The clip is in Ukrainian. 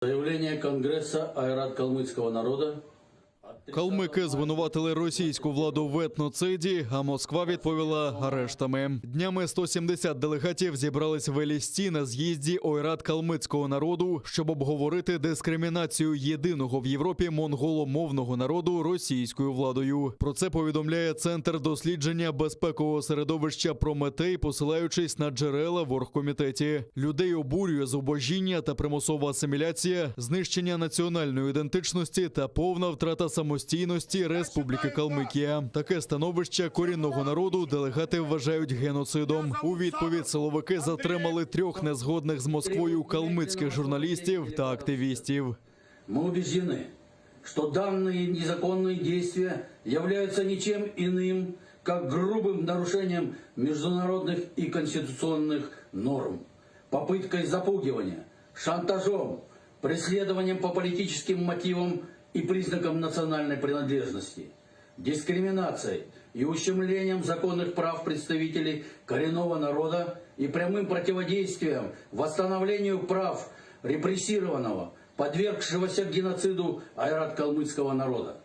Заявление Конгресса Айрат калмыцкого народа. Калмики звинуватили російську владу в етноциді, а Москва відповіла арештами. Днями 170 делегатів зібрались в Елісті на з'їзді Ойрат калмицького народу, щоб обговорити дискримінацію єдиного в Європі монголомовного народу російською владою. Про це повідомляє Центр дослідження безпекового середовища «Прометей», посилаючись на джерела в оргкомітеті. Людей обурює зубожіння та примусова асиміляція, знищення національної ідентичності та повна втрата самостійності Республіки Калмикія. Таке становище корінного народу делегати вважають геноцидом. У відповідь силовики затримали 3 незгодних з Москвою калмицьких журналістів та активістів. Мы убеждены, что данные незаконные действия являются ничем иным, как грубым нарушением международных и конституционных норм, попыткой запугивания, шантажом, преследованием по политическим мотивам и признакам национальной принадлежности, дискриминацией и ущемлением законных прав представителей коренного народа и прямым противодействием восстановлению прав репрессированного, подвергшегося геноциду айрат калмыцкого народа.